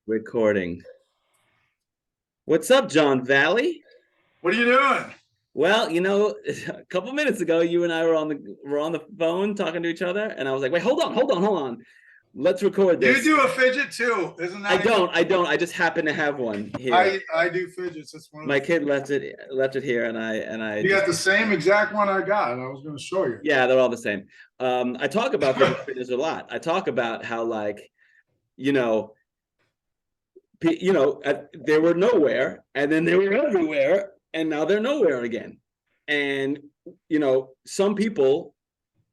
Recording. What's up, John Valley? What are you doing? Well, a couple minutes ago, you and I were on the phone talking to each other, and I was like, "Wait, hold on. Let's record You this." do a fidget too, isn't I that? don't. I just happen to have one here. I do fidgets. That's one of My the. kid left it here, and I You just got the same exact one I got, and I was going to show you. yeah, they're all the same. I talk about fidget spinners a lot. I talk about how you know, they were nowhere, and then they were everywhere, and now they're nowhere again. And some people,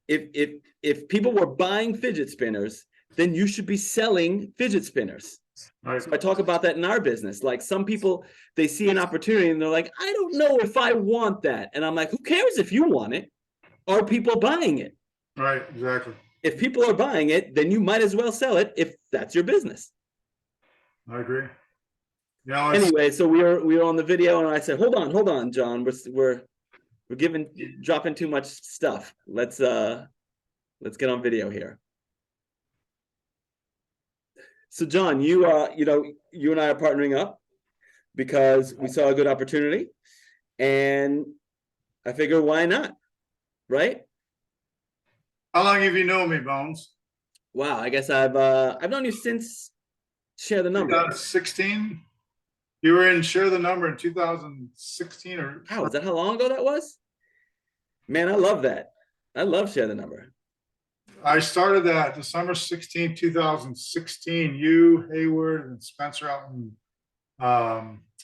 if people were buying fidget spinners, then you should be selling fidget spinners. Right. So I talk about that in our business. Like, some people, they see an opportunity and they're like, I don't know if I want that. And I'm like, who cares if you want it? Are people buying it? Right, exactly. If people are buying it, then you might as well sell it if that's your business. I agree. Anyway, so we were on the video, and I said, hold on, John. We're dropping too much stuff. Let's get on video here. So, John, you and I are partnering up because we saw a good opportunity, and I figure, why not, right? How long have you known me, Bones? Wow, I guess I've known you since Share the Number. 2016. You were in Share the Number in 2016, or wow, is that how long ago that was? Man, I love that. I love Share the Number. I started that December 16, 2016. You, Hayward, and Spencer out in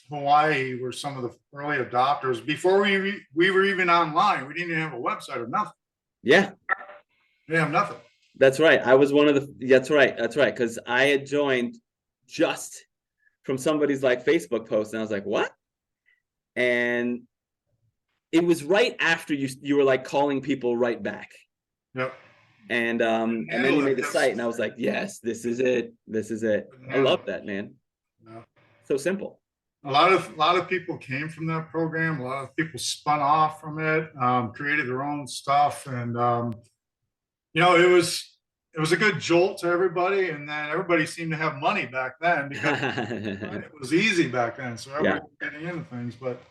Hawaii were some of the early adopters. Before we were even online, we didn't even have a website or nothing. Yeah. We didn't have nothing. That's right. I was one of the. That's right. Because I had joined just from somebody's Facebook post, and I was like, what? And it was right after you were calling people right back. Yep. And then you made the site, and I was like, yes, this is it. I love that, man. Yeah. So simple. A lot of people came from that program. A lot of people spun off from it, created their own stuff, and it was a good jolt to everybody. And then everybody seemed to have money back then because it was easy back then. So everybody was getting into things. But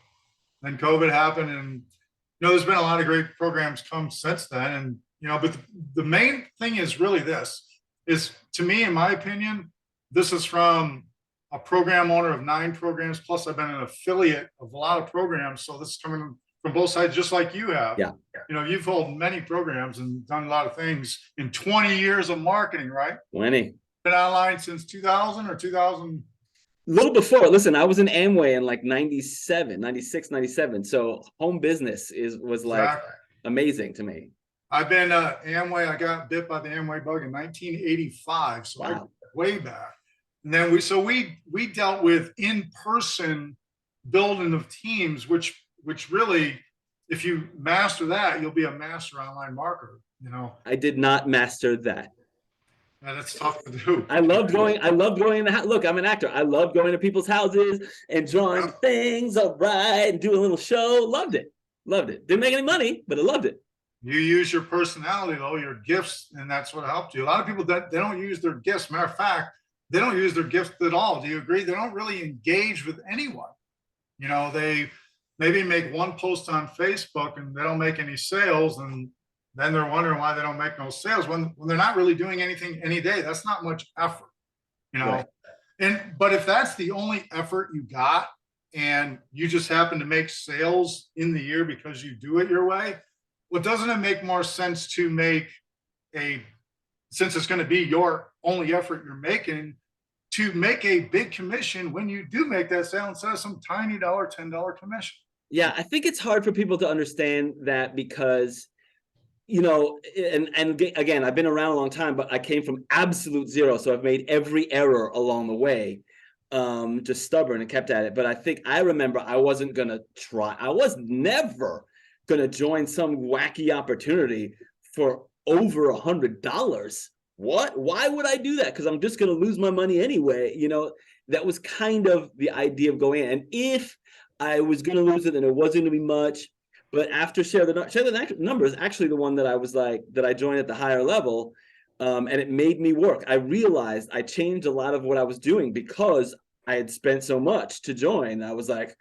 then COVID happened, and there's been a lot of great programs come since then. And but the main thing is really this is, to me, in my opinion, this is from a program owner of 9 programs. Plus, I've been an affiliate of a lot of programs. So this is coming from both sides, just like you have. Yeah. You've held many programs and done a lot of things in 20 years of marketing, right? 20. Been online since 2000 or 2000. A little before. Listen, I was in Amway in 97, 96, 97. So home business was amazing to me. I've been Amway. I got bit by the Amway bug in 1985. So wow. Way back. And then we dealt with in-person building of teams, which really, if you master that, you'll be a master online marketer. I did not master that. Yeah, that's tough to do. I loved going in the house. Look, I'm an actor. I love going to people's houses and drawing things up right and doing a little show. Loved it. Didn't make any money, but I loved it. You use your personality, though, your gifts, and that's what helped you. A lot of people, that they don't use their gifts. Matter of fact, they don't use their gifts at all. Do you agree? They don't really engage with anyone. They maybe make one post on Facebook and they don't make any sales, and then they're wondering why they don't make no sales when they're not really doing anything any day. That's not much effort, Right. But if that's the only effort you got, and you just happen to make sales in the year because you do it your way, well, doesn't it make more sense to since it's going to be your only effort you're making, to make a big commission when you do make that sale instead of some tiny $10 commission? Yeah, I think it's hard for people to understand that because, and again, I've been around a long time, but I came from absolute zero. So I've made every error along the way, just stubborn and kept at it. But I remember I wasn't going to try. I was never going to join some wacky opportunity for over $100. What? Why would I do that? Because I'm just going to lose my money anyway. That was kind of the idea of going in. And if I was going to lose it, then it wasn't going to be much. But after Share the Number is actually the one that I was that I joined at the higher level. And it made me work. I realized I changed a lot of what I was doing because I had spent so much to join. I was like,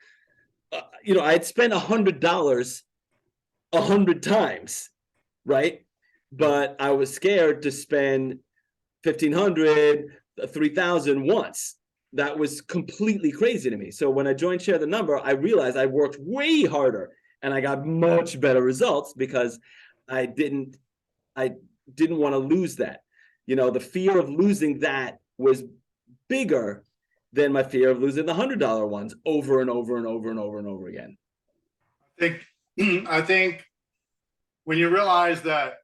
I had spent $100 100 times, right? But I was scared to spend 1,500, 3,000 once. That was completely crazy to me. So when I joined Share the Number, I realized I worked way harder and I got much better results because I didn't want to lose that. The fear of losing that was bigger than my fear of losing the $100 ones over and over and over and over and over again. I think when you realize that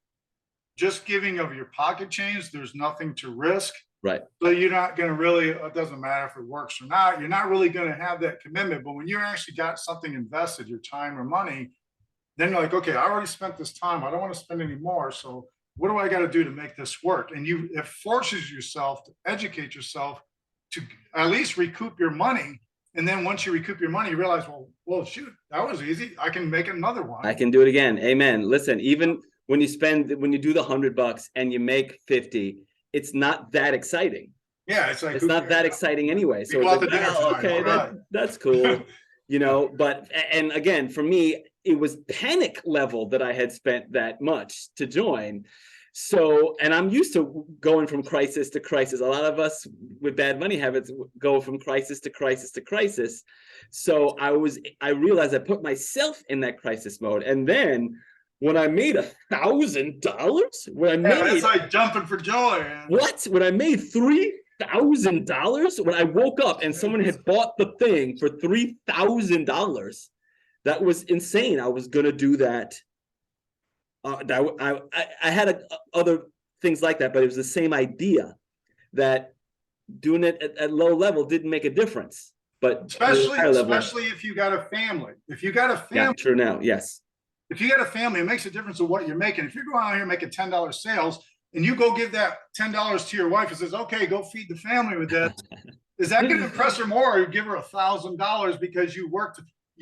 just giving of your pocket change, there's nothing to risk. Right. So you're not going to really, it doesn't matter if it works or not. You're not really going to have that commitment. But when you actually got something invested, your time or money, then you're like, okay, I already spent this time. I don't want to spend any more. So what do I got to do to make this work? And it forces yourself to educate yourself to at least recoup your money. And then once you recoup your money, you realize, well, shoot, that was easy. I can make another one. I can do it again. Amen. Listen, even when you do the $100 and you make 50, it's not that exciting. Yeah, it's like it's not that exciting anyway. So it's like, oh, okay, that's cool. But and again, for me, it was panic level that I had spent that much to join. So, and I'm used to going from crisis to crisis. A lot of us with bad money habits go from crisis to crisis to crisis. So I realized I put myself in that crisis mode. And then when I made $1,000, it's like jumping for joy. When I made $3,000, when I woke up and someone had bought the thing for $3,000, that was insane. I was gonna do that. I had other things like that, but it was the same idea that doing it at low level didn't make a difference. But especially if you got a family. Yeah, true now. Yes. If you got a family, it makes a difference of what you're making. If you're going out here making $10 sales and you go give that $10 to your wife and says, okay, go feed the family with that, is that going to impress her more, or give her $1,000 because you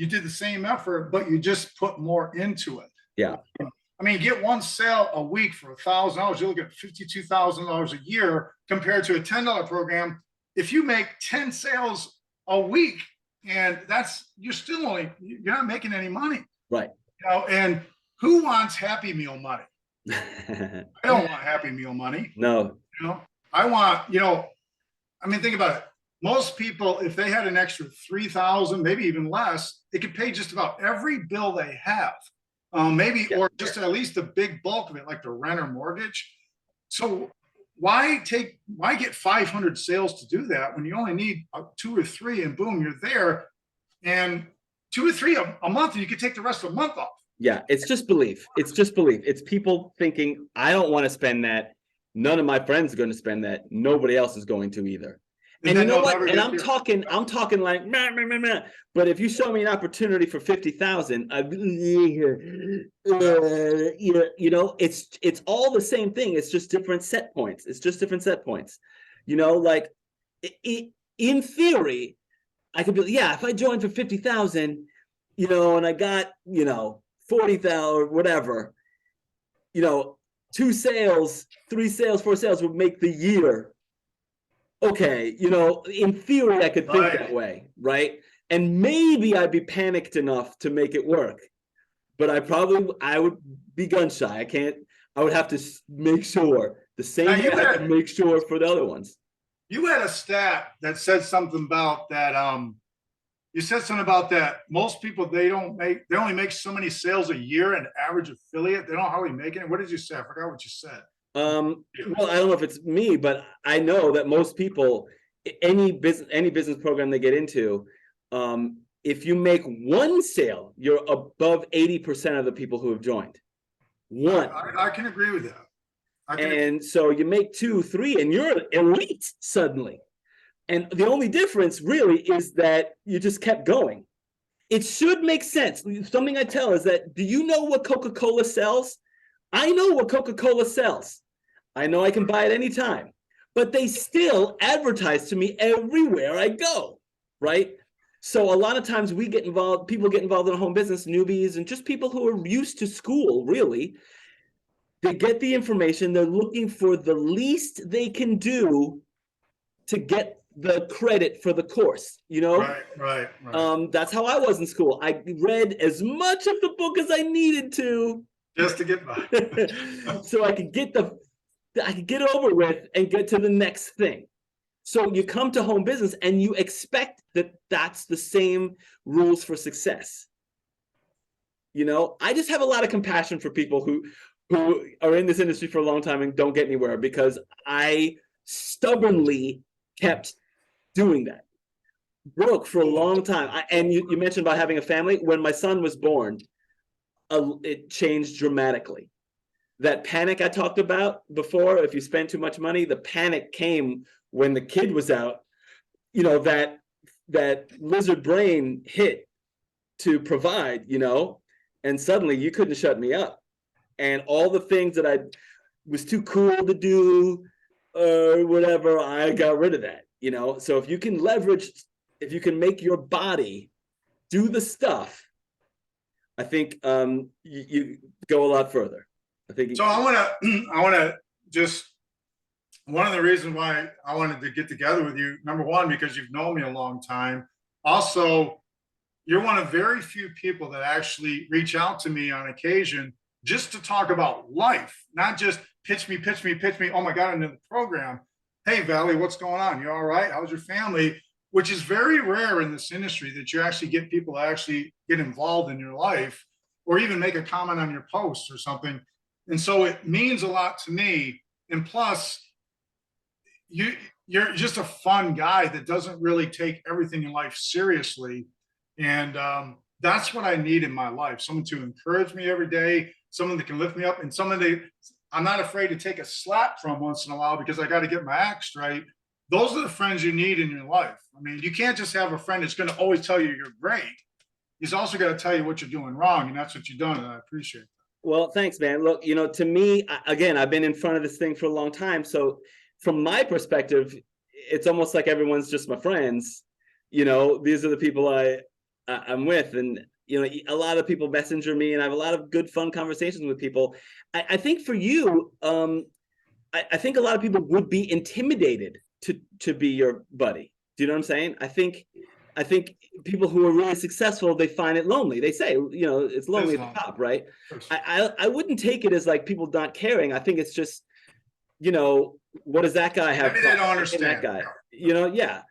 did the same effort, but you just put more into it? Yeah. I mean, get one sale a week for $1,000. You're looking at $52,000 a year compared to a $10 program. If you make 10 sales a week, and you're not making any money. Right. And who wants Happy Meal money? I don't want Happy Meal money. No. I want, think about it. Most people, if they had an extra $3,000, maybe even less, it could pay just about every bill they have. Or just at least the big bulk of it, like the rent or mortgage. So why get 500 sales to do that when you only need 2 or 3, and boom, you're there. And 2 or 3 a month, and you could take the rest of the month off. Yeah, it's just belief. It's people thinking, I don't want to spend that. None of my friends are going to spend that. Nobody else is going to either. And you know what? And I'm talking like, meh. But if you show me an opportunity for 50,000, it's all the same thing. It's just different set points. Like in theory, I could be, if I joined for 50,000, and I got, 40,000 or whatever, 2 sales, 3 sales, 4 sales would make the year. Okay, in theory, I could think that way, right? And maybe I'd be panicked enough to make it work, but I would be gun shy. I would have to make sure the same way I can make sure for the other ones. You had a stat that said something about that. You said something about that. Most people, they only make so many sales a year, an average affiliate. They don't hardly make it. What did you say? I forgot what you said. Well, I don't know if it's me, but I know that most people, any business program they get into, if you make 1 sale, you're above 80% of the people who have joined. 1. I can agree with that. So you make 2, 3, and you're elite suddenly. And the only difference really is that you just kept going. It should make sense. Something I tell is that, do you know what Coca-Cola sells? I know what Coca-Cola sells. I know I can buy it anytime, but they still advertise to me everywhere I go, right? So a lot of times people get involved in a home business, newbies, and just people who are used to school, really. They get the information. They're looking for the least they can do to get the credit for the course, you know? Right. That's how I was in school. I read as much of the book as I needed to Just to get by. so I could get it over with and get to the next thing. So you come to home business and you expect that that's the same rules for success. You know, I just have a lot of compassion for people who are in this industry for a long time and don't get anywhere, because I stubbornly kept doing that. Broke for a long time. And you mentioned about having a family. When my son was born, it changed dramatically. That panic I talked about before, if you spend too much money, the panic came when the kid was out. You know, that lizard brain hit to provide, you know, and suddenly you couldn't shut me up. And all the things that I was too cool to do or whatever, I got rid of that, you know. So if you can leverage, if you can make your body do the stuff, I think you go a lot further. I think. So I want to just, one of the reasons why I wanted to get together with you, number one, because you've known me a long time. Also, you're one of very few people that actually reach out to me on occasion just to talk about life, not just pitch me. Oh my God, I'm in the program. Hey, Valley, what's going on? You all right? How's your family? Which is very rare in this industry, that you actually get people to actually get involved in your life or even make a comment on your post or something. And so it means a lot to me. And plus, you're just a fun guy that doesn't really take everything in life seriously. And that's what I need in my life. Someone to encourage me every day, someone that can lift me up, and someone that I'm not afraid to take a slap from once in a while, because I got to get my act straight. Those are the friends you need in your life. I mean, you can't just have a friend that's going to always tell you you're great. He's also got to tell you what you're doing wrong. And that's what you've done. And I appreciate that. Well, thanks, man. Look, you know, to me, again, I've been in front of this thing for a long time. So from my perspective, it's almost like everyone's just my friends. You know, these are the people I'm with. And, you know, a lot of people messenger me, and I have a lot of good, fun conversations with people. I think for you, I think a lot of people would be intimidated to be your buddy. Do you know what I'm saying? I think people who are really successful, they find it lonely. They say, you know, it's lonely at the top, right? I wouldn't take it as like people not caring. I think it's just, you know, what does that guy have? Maybe they don't understand that guy, you know? Yeah.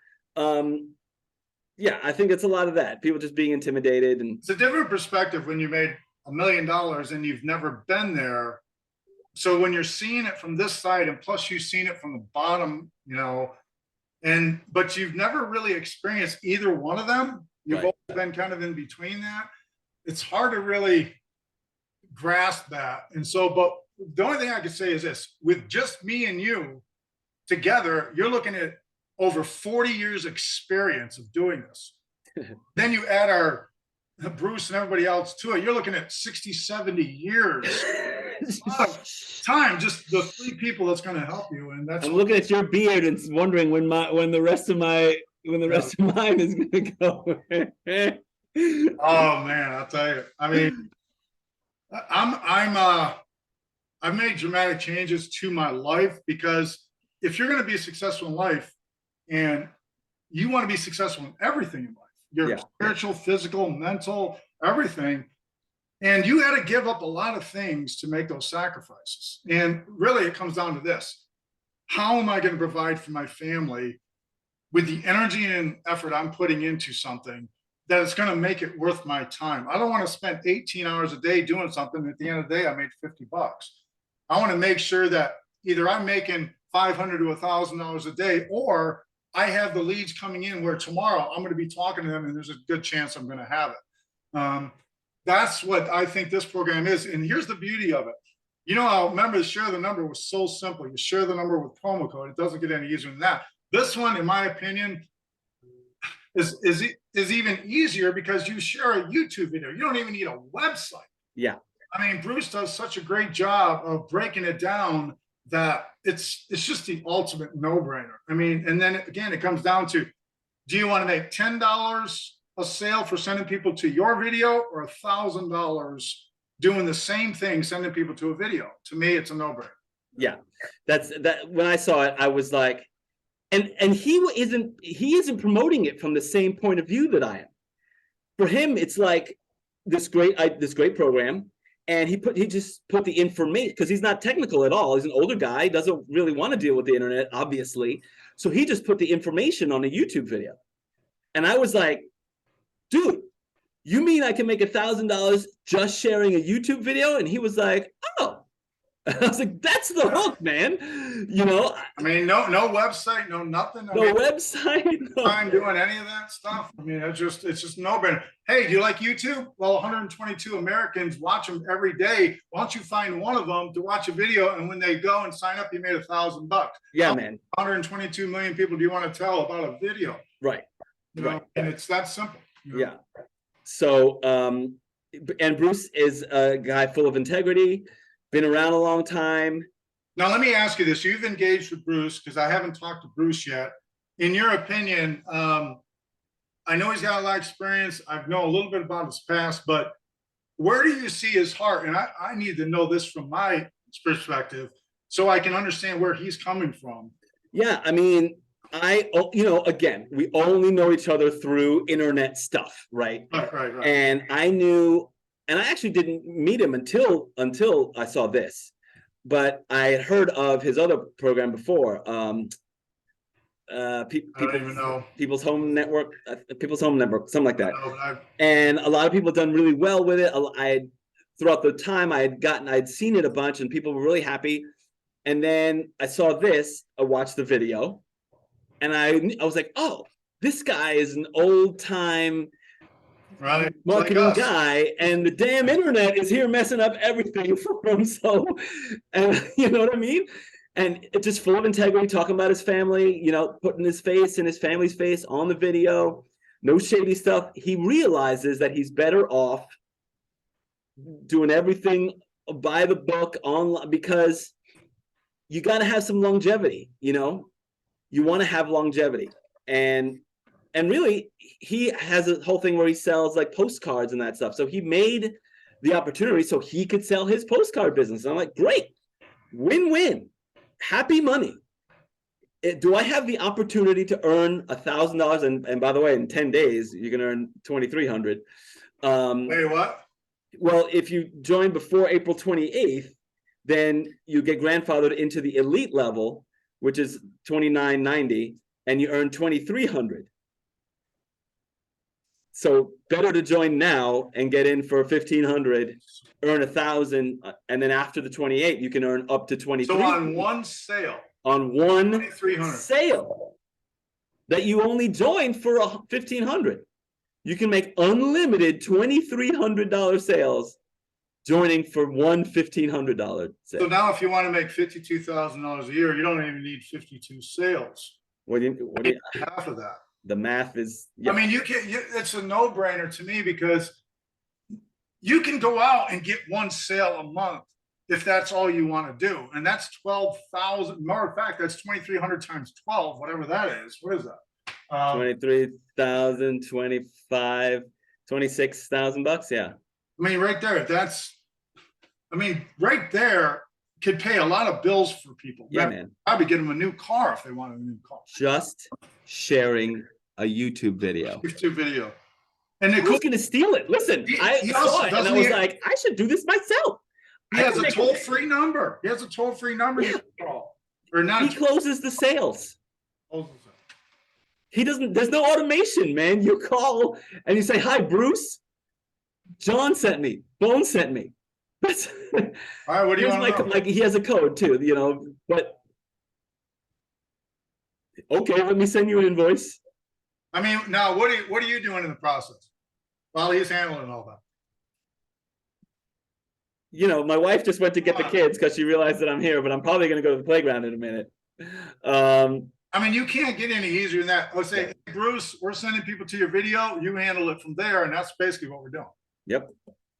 Yeah, I think it's a lot of that. People just being intimidated. And it's a different perspective when you made $1 million and you've never been there. So when you're seeing it from this side, and plus you've seen it from the bottom, you know, but you've never really experienced either one of them. You've always been kind of in between that. It's hard to really grasp that. And so, but the only thing I could say is this: with just me and you together, you're looking at over 40 years experience of doing this. Then you add our Bruce and everybody else to it, you're looking at 60, 70 years of time, just the three people that's going to help you. And that's, I'm looking at your beard and wondering when the rest of mine is going to go. Oh man, I'll tell you. I mean, I've made dramatic changes to my life, because if you're going to be successful in life, and you want to be successful in everything in life, your spiritual, physical, mental, everything. And you had to give up a lot of things to make those sacrifices. And really, it comes down to this: how am I going to provide for my family with the energy and effort I'm putting into something that is going to make it worth my time? I don't want to spend 18 hours a day doing something, and at the end of the day, I made $50. I want to make sure that either I'm making $500 to $1,000 a day, or I have the leads coming in where tomorrow I'm going to be talking to them, and there's a good chance I'm going to have it. That's what I think this program is. And here's the beauty of it. You know, I remember the share the number was so simple. You share the number with promo code. It doesn't get any easier than that. This one, in my opinion, is even easier, because you share a YouTube video. You don't even need a website. Yeah. I mean, Bruce does such a great job of breaking it down that it's just the ultimate no-brainer. I mean, and then again, it comes down to, do you want to make $10 a sale for sending people to your video, or $1,000 doing the same thing, sending people to a video. To me, it's a no-brainer. Yeah, that's that. When I saw it, I was like, and he isn't promoting it from the same point of view that I am. For him, it's like this great program, and he just put the information, because he's not technical at all. He's an older guy, doesn't really want to deal with the internet, obviously. So he just put the information on a YouTube video. And I was like, dude, you mean I can make $1,000 just sharing a YouTube video? And he was like, oh. I was like, that's the hook, man. You know, I mean, no website, no nothing. No website. No. I'm doing any of that stuff. I mean, it's just no brainer. Hey, do you like YouTube? Well, 122 Americans watch them every day. Why don't you find one of them to watch a video, and when they go and sign up, you made $1,000. Yeah, man. 122 million people do you want to tell about a video? Right. You know, and it's that simple. You know? Yeah. So, and Bruce is a guy full of integrity, been around a long time. Now, let me ask you this. You've engaged with Bruce, because I haven't talked to Bruce yet. In your opinion, I know he's got a lot of experience. I know a little bit about his past, but where do you see his heart? And I need to know this from my perspective so I can understand where he's coming from. Yeah, I mean, again, we only know each other through internet stuff, right? Right. And I knew, and I actually didn't meet him until I saw this, but I had heard of his other program before. I don't even know. People's Home Network, something like that. And a lot of people have done really well with it. Throughout the time I'd seen it a bunch, and people were really happy. And then I saw this, I watched the video, and I was like, oh, this guy is an old time marketing guy, and the damn internet is here messing up everything for him. So, and you know what I mean? And it's just full of integrity, talking about his family, you know, putting his face and his family's face on the video, no shady stuff. He realizes that he's better off doing everything by the book online, because you got to have some longevity, you know, you want to have longevity. And really, he has a whole thing where he sells like postcards and that stuff. So he made the opportunity so he could sell his postcard business. And I'm like, great, win-win. Happy money. Do I have the opportunity to earn $1,000? And by the way, in 10 days, you can earn $2,300. Wait, what? Well, if you join before April 28th, then you get grandfathered into the elite level, which is $2,990, and you earn $2,300. So better to join now and get in for $1,500, earn $1,000, and then after the 28, you can earn up to $2,300. So on one sale, sale that you only joined for $1,500, you can make unlimited $2,300 sales joining for one $1,500 sale. So now, if you want to make $52,000 a year, you don't even need 52 sales. What do you half of that? The math is. Yeah. I mean, it's a no-brainer to me, because you can go out and get one sale a month if that's all you want to do, and that's 12,000. Matter of fact, that's 2,300 times 12, whatever that is. What is that? 23,000, 25, 26,000 bucks. Yeah. I mean, right there. Right there could pay a lot of bills for people. Yeah, man. Probably get them a new car if they wanted a new car. Just sharing a YouTube video. And who's going to steal it? Listen, I saw it and I was like, I should do this myself. He has a toll-free number. He has a toll-free number you can call. Or not. He closes the sales. He doesn't, there's no automation, man. You call and you say, hi, Bruce. John sent me. Bone sent me. That's all right. What do you want to know? Like he has a code too, you know, but okay, let me send you an invoice. I mean, now what are you doing in the process while he's handling all that? You know, my wife just went to get the kids because she realized that I'm here, but I'm probably going to go to the playground in a minute. I mean, you can't get any easier than that. Let's say, hey, Bruce, we're sending people to your video. You handle it from there, and that's basically what we're doing. Yep.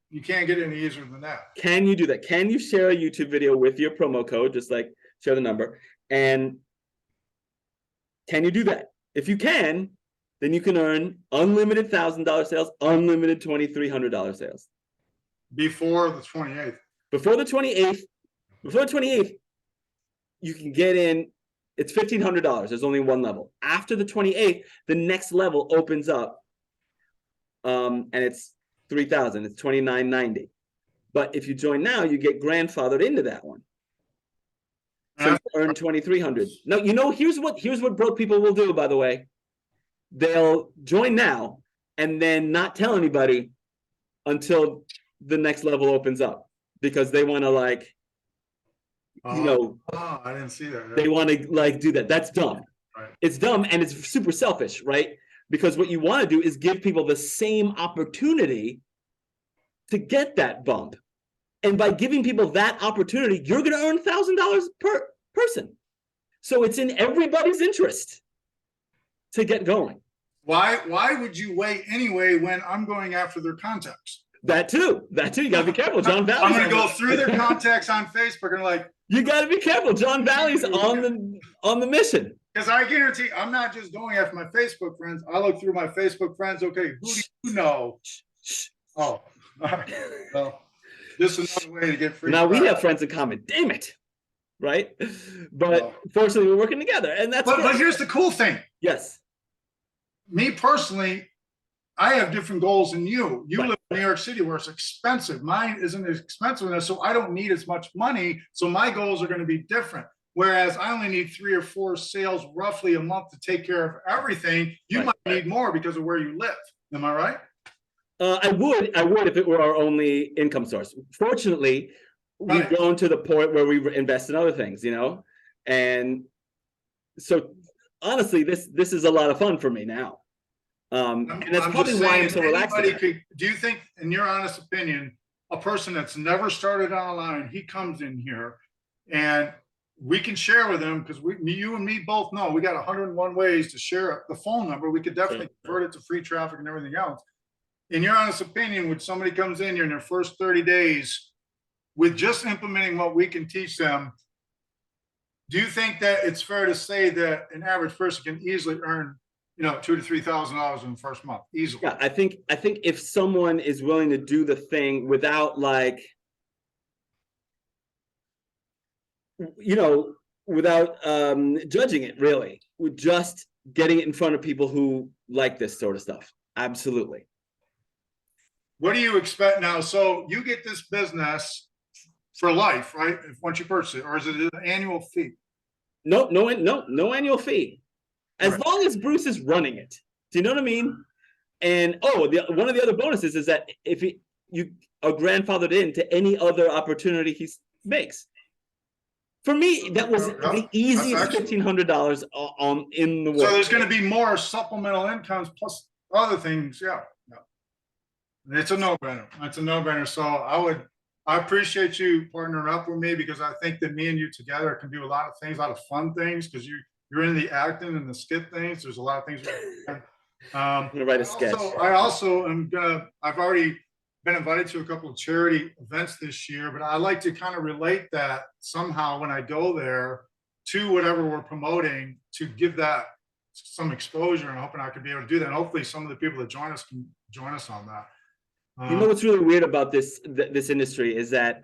You can't get any easier than that. Can you do that? Can you share a YouTube video with your promo code? Just like share the number. And can you do that? If you can, then you can earn unlimited $1,000 sales, unlimited $2,300 sales. Before the 28th. Before the 28th, you can get in. It's $1,500. There's only one level. After the 28th, the next level opens up, and it's 3,000. It's $2,990. But if you join now, you get grandfathered into that one. So you earn $2,300. Now, here's what broke people will do, by the way. They'll join now and then not tell anybody until the next level opens up, because they want to I didn't see that. They want to do that. That's dumb. Right. It's dumb, and it's super selfish, right? Because what you want to do is give people the same opportunity to get that bump. And by giving people that opportunity, you're going to earn $1,000 per person. So it's in everybody's interest to get going. Why would you wait anyway when I'm going after their contacts? That too. You got to be careful. John Valley. I'm going to go through their contacts on Facebook and you got to be careful. John Valley's on the mission. Because I guarantee I'm not just going after my Facebook friends. I look through my Facebook friends. Okay, who do you know? Oh, all right. Well, this is another way to get free. Now we have friends in common. Damn it. Right? But fortunately, we're working together. And that's but here's the cool thing. Yes. Me personally, I have different goals than you. You Right. live in New York City where it's expensive. Mine isn't as expensive enough, so I don't need as much money. So my goals are going to be different. Whereas I only need 3 or 4 sales roughly a month to take care of everything. You might need more because of where you live. Am I right? I would if it were our only income source. Fortunately, we've grown to the point where we invest in other things, and so honestly, this is a lot of fun for me now, and that's probably why I'm so relaxed. Do you think, in your honest opinion, a person that's never started online, he comes in here, and we can share with him, because you and me both know we got 101 ways to share the phone number. We could definitely convert it to free traffic and everything else. In your honest opinion, when somebody comes in here in their first 30 days with just implementing what we can teach them, do you think that it's fair to say that an average person can easily earn, $2,000 to $3,000 in the first month easily? Yeah, I think if someone is willing to do the thing without without judging it, really, with just getting it in front of people who like this sort of stuff. Absolutely. What do you expect now? So you get this business for life, right? Once you purchase it, or is it an annual fee? No annual fee, as long as Bruce is running it. Do you know what I mean? And one of the other bonuses is that if you are grandfathered into any other opportunity he makes. For me, that was the easiest $1,500 in the world. So there's going to be more supplemental incomes plus other things. Yeah. It's a no-brainer. It's a no-brainer. So I appreciate you partnering up with me, because I think that me and you together can do a lot of things, a lot of fun things, because you're in the acting and the skit things. There's a lot of things. I'm gonna write a sketch. I also am I've already been invited to a couple of charity events this year, but I like to kind of relate that somehow when I go there to whatever we're promoting, to give that some exposure, and hoping I could be able to do that. And hopefully some of the people that join us can join us on that. What's really weird about this industry is that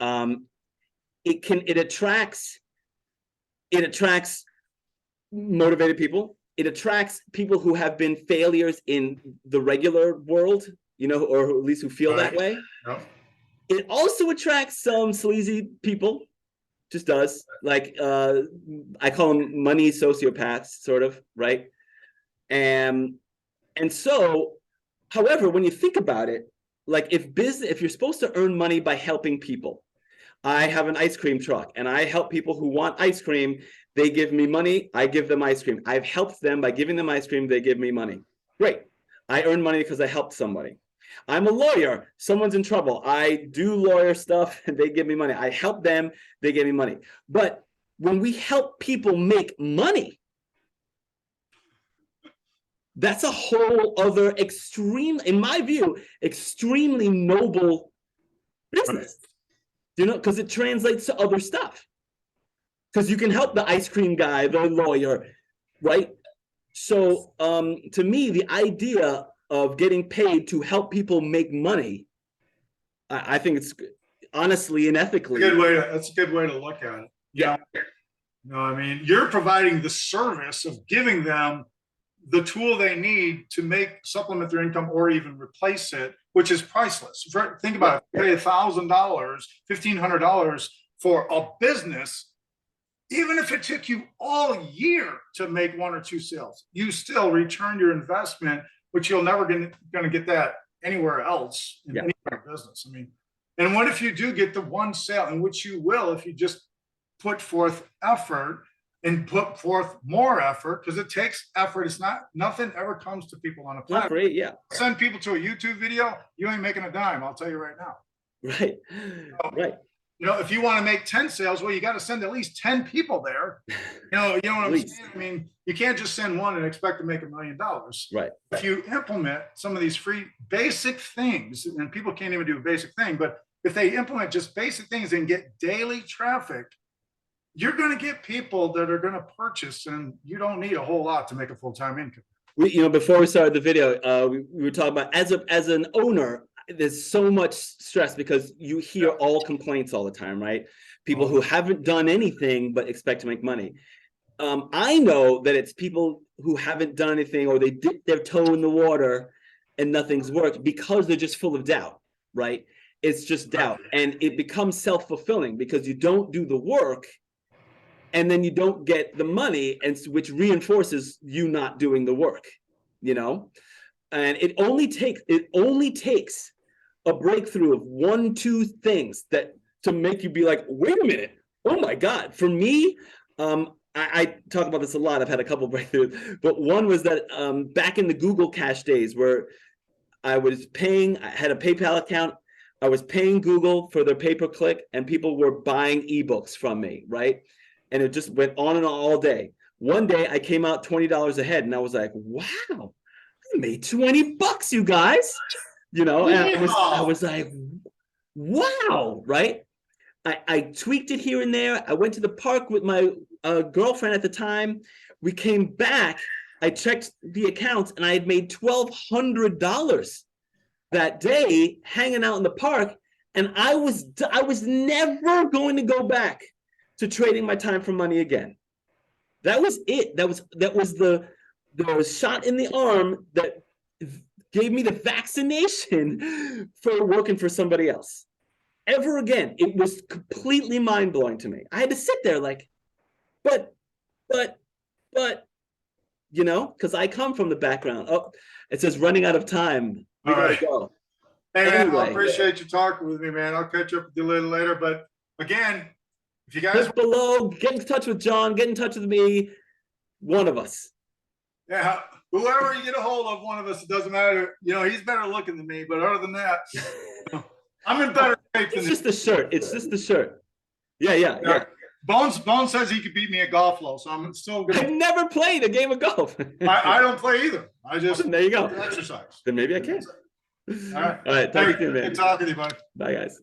it attracts motivated people. It attracts people who have been failures in the regular world, or at least who feel that way. Yep. It also attracts some sleazy people. Just does. I call them money sociopaths, sort of, right? And so, however, when you think about it, if you're supposed to earn money by helping people, I have an ice cream truck and I help people who want ice cream. They give me money, I give them ice cream. I've helped them by giving them ice cream, they give me money. Great. I earn money because I helped somebody. I'm a lawyer, someone's in trouble. I do lawyer stuff and they give me money. I help them, they give me money. But when we help people make money, that's a whole other in my view, extremely noble business. Because it translates to other stuff. Because you can help the ice cream guy, the lawyer, right? So to me, the idea of getting paid to help people make money I think it's honestly and ethically. That's a good way to look at it. Yeah. I mean, you're providing the service of giving them the tool they need to supplement their income or even replace it, which is priceless. Think about it. Pay $1,000, $1,500 for a business, even if it took you all year to make 1 or 2 sales, you still return your investment, which you'll never going to get that anywhere else in any kind of business. I mean, and what if you do get the one sale, and which you will if you just put forth effort and put forth more effort, because it takes effort. It's not, nothing ever comes to people on a platform. Great, yeah. Send people to a YouTube video, you ain't making a dime, I'll tell you right now. Right. Right. You know, if you want to make 10 sales, well, you got to send at least 10 people there. You know what I'm saying? I mean, you can't just send one and expect to make $1 million. Right. If you implement some of these free basic things, and people can't even do a basic thing, but if they implement just basic things and get daily traffic, you're going to get people that are going to purchase, and you don't need a whole lot to make a full-time income. Before we started the video, we were talking about as an owner, there's so much stress because you hear all complaints all the time, right? People who haven't done anything but expect to make money. I know that it's people who haven't done anything, or they dip their toe in the water and nothing's worked because they're just full of doubt, right? It's just doubt, and it becomes self-fulfilling because you don't do the work, and then you don't get the money, and which reinforces you not doing the work, and it only takes a breakthrough of 1-2 things to make you be like, wait a minute, oh my God. For me, I talk about this a lot. I've had a couple breakthroughs, but one was that back in the Google Cash days, where I had a PayPal account, I was paying Google for their pay-per-click, and people were buying ebooks from me, right? And it just went on and on all day. One day I came out $20 ahead, and I was like, wow, I made $20, you guys. And I was like, wow, right? I tweaked it here and there. I went to the park with my girlfriend at the time. We came back. I checked the accounts, and I had made $1,200 that day hanging out in the park. And I was never going to go back to trading my time for money again. That was it. That was the shot in the arm that gave me the vaccination for working for somebody else. Ever again, it was completely mind-blowing to me. I had to sit there like, but, because I come from the background. Oh, it says running out of time. We gotta go. Hey, man, I appreciate you talking with me, man. I'll catch up with you later. But again, if you guys click below, get in touch with John, get in touch with me, one of us. Yeah, whoever you get a hold of, one of us, it doesn't matter. He's better looking than me, but other than that, I'm in better shape than It's just the shirt. It's just the shirt. Yeah. Bones says he could beat me at golf, though, so I'm still good. I've never played a game of golf. I don't play either. I just there you go. Exercise. Then maybe I can. All right. Talk to you, man. Good talking to you, buddy. Bye, guys.